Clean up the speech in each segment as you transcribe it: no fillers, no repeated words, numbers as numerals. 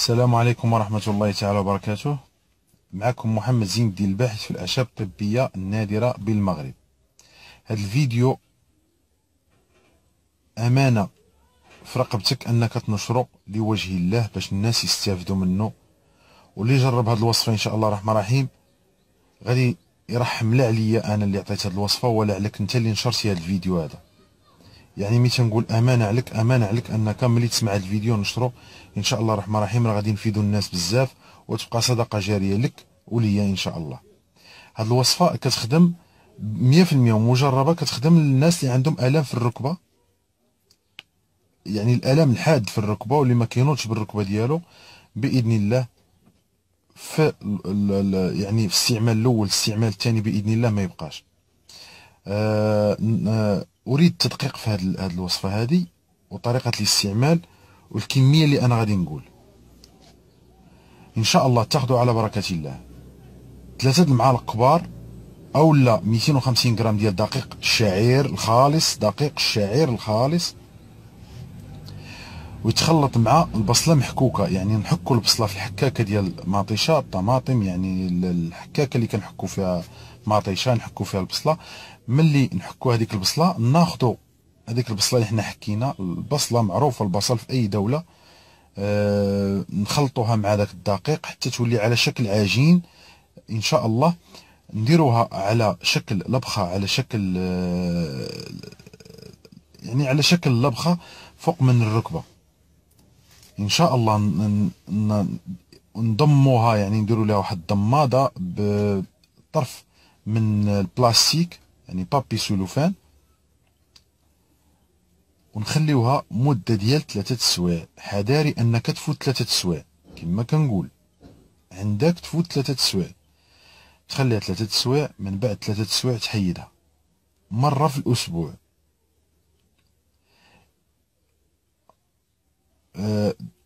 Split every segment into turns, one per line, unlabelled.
السلام عليكم ورحمة الله تعالى وبركاته. معكم محمد زين الدين الباحث في الأعشاب الطبية النادرة بالمغرب. هذا الفيديو أمانة في رقبتك أنك تنشره لوجه الله باش الناس يستافدوا منه، واللي جرب هذه الوصفة إن شاء الله الرحمن الرحيم غادي يرحم لا عليا أنا اللي عطيت هذه الوصفة ولا عليك أنت اللي نشرتي هذا الفيديو هذا. يعني ملي تنقول امانه عليك، امانه عليك انك ملي تسمع هذا الفيديو نشرو ان شاء الله الرحمن الرحيم راه غادي نفيدوا الناس بزاف وتبقى صدقه جاريه لك وليا ان شاء الله. هذه الوصفه كتخدم 100% ومجربه، كتخدم للناس اللي عندهم الام في الركبه، يعني الالام الحاد في الركبه واللي ما كينوضش بالركبه ديالو باذن الله. في يعني في الاستعمال الاول الاستعمال الثاني باذن الله ما يبقاش. اريد التدقيق في هذه الوصفه هذه وطريقه الاستعمال والكميه اللي انا غادي نقول. ان شاء الله تاخذوا على بركه الله 3 المعالق كبار او لا 250 غرام ديال دقيق الشعير الخالص، دقيق الشعير الخالص، ويتخلط مع البصله محكوكه. يعني نحكوا البصله في الحكاكه ديال ماطيشه الطماطم، يعني الحكاكه اللي كنحكوا فيها ماطيشه نحكوا فيها البصله. ملي نحكوا هذيك البصله ناخذوا هذيك البصله اللي حنا حكينا، البصله معروفه البصل في اي دوله، نخلطوها مع داك الدقيق حتى تولي على شكل عجين ان شاء الله. نديروها على شكل لبخه، على شكل يعني على شكل لبخه فوق من الركبه ان شاء الله. نضموها، يعني نديروا لها واحد الضماده بطرف من البلاستيك، يعني بابي سولوفان، ونخليوها مده ديال 3 سوايع. حذاري انك تفوت 3 سوايع كما كنقول، عندك تفوت 3 سوايع، تخليها 3 سوايع، من بعد 3 سوايع تحيدها مره في الاسبوع.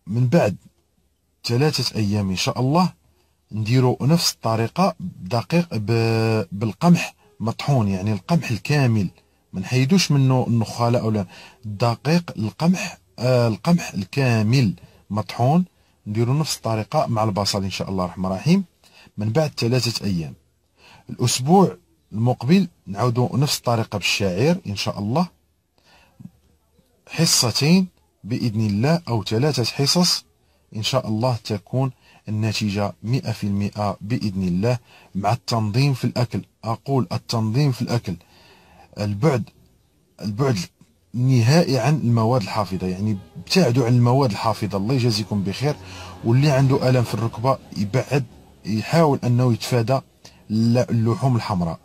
من بعد 3 ايام ان شاء الله نديرو نفس الطريقه بدقيق بالقمح مطحون، يعني القمح الكامل ما نحيدوش منه النخاله اولا، الدقيق القمح القمح الكامل مطحون. نديرو نفس الطريقه مع البصل ان شاء الله الرحمن الرحيم. من بعد 3 ايام الاسبوع المقبل نعاودو نفس الطريقه بالشعير ان شاء الله، حصتين باذن الله او 3 حصص ان شاء الله تكون النتيجة 100% بإذن الله. مع التنظيم في الأكل، أقول التنظيم في الأكل، البعد نهائي عن المواد الحافظة، يعني ابتعدوا عن المواد الحافظة الله يجازيكم بخير. واللي عنده ألم في الركبة يبعد، يحاول أنه يتفادى اللحوم الحمراء.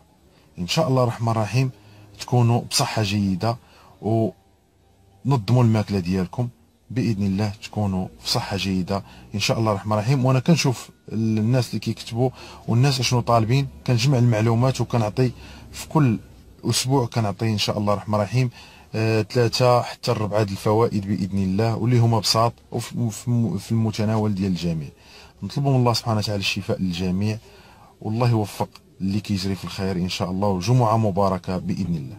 إن شاء الله الرحمن الرحيم تكونوا بصحة جيدة ونظموا الماكلة ديالكم باذن الله، تكونوا في صحه جيده ان شاء الله الرحمن الرحيم. وانا كنشوف الناس اللي كيكتبوا والناس اشنو طالبين، كنجمع المعلومات وكنعطي في كل اسبوع، كنعطي ان شاء الله الرحمن الرحيم 3 حتى 4 الفوائد باذن الله، واللي هما بساط وفي المتناول ديال الجميع. نطلب من الله سبحانه وتعالى الشفاء للجميع، والله يوفق اللي كيجري في الخير ان شاء الله، وجمعه مباركه باذن الله.